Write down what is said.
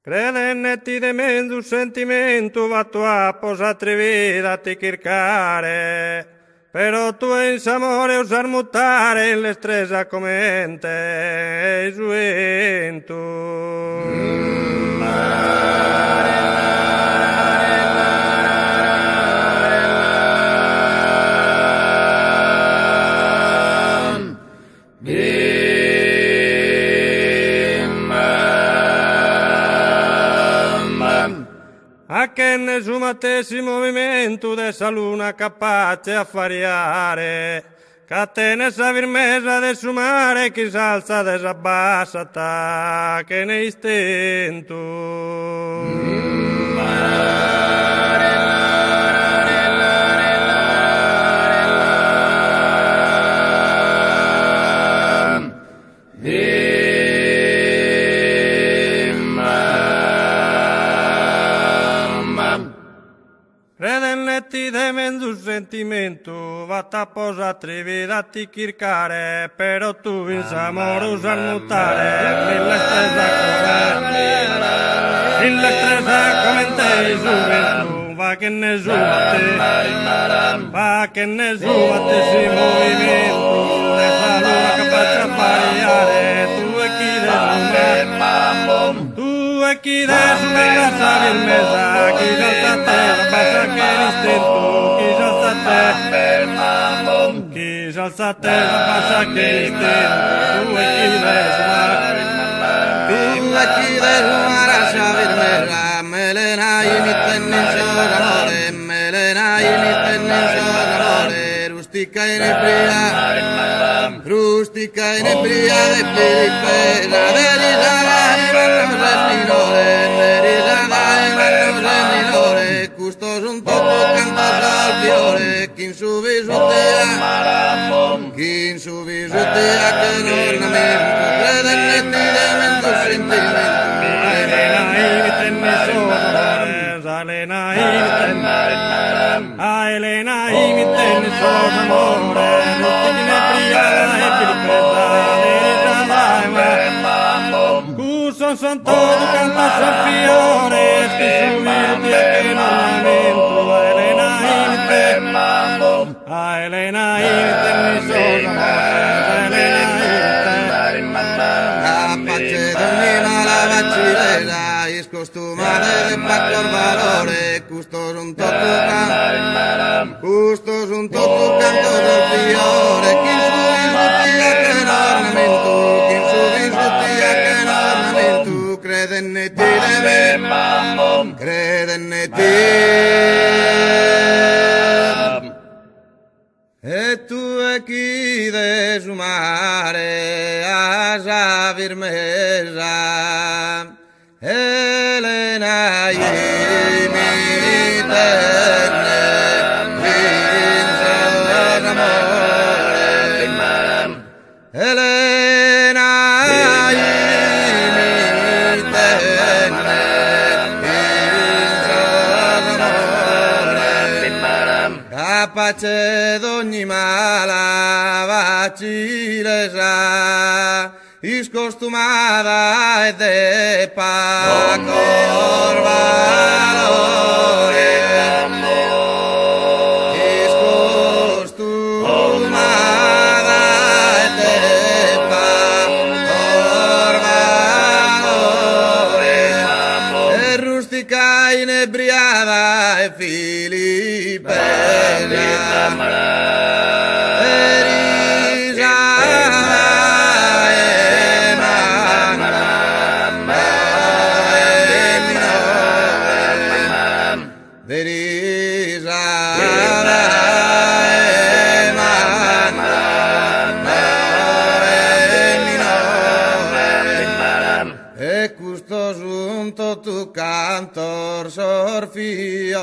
Crede netti de mendu sentimento va tua posa atrevida ti cercare, però tu in amore usar mutare in l'estresa commente giuventu. A che nessun matessi movimento dessa luna capace a fariare, che te ne sa firmeza de su mare, chi s'alza desabbassata, che ne istento. Redennetti de mendu sentimento, va ta posa atrevida a ti cercare, però tu in amore usar mutare, in l'estresa commente giuventu, va che ne subate si movimento, de salura capace a fariare, tu e chi de tu e chi de su mesa sabi il mesa, chi già te passa che l'istento, chi già te passa che l'istento, tu e chi de sumara sabi il mesa, melena imiten in soramore, melena imiten in soramore, rustica in ebria de Filippe, la verità Custos un topo cantas al fiore, quin su visutea che l'ornamento, credennetti de mento sentimento, Elena imiten sos amore, rustica son todo cantas al fiore, che subiti che l'ornamento, Elena imiten mi sos amore, Apache d'ogni mala vacilera, is costumare de pactor valore, custos un totu cantos al fiore, quin su visutia che l'ornamento, credennetti e tu e chi de su mare a sabir mesa, Elena imitene in sos amore, Elena Capace d'ogni mala vacilesa, is costumada e de pacor valore, is costumada e de pacor valore, e rustica inebriada e Filippe. E custos un tu cantor sorfio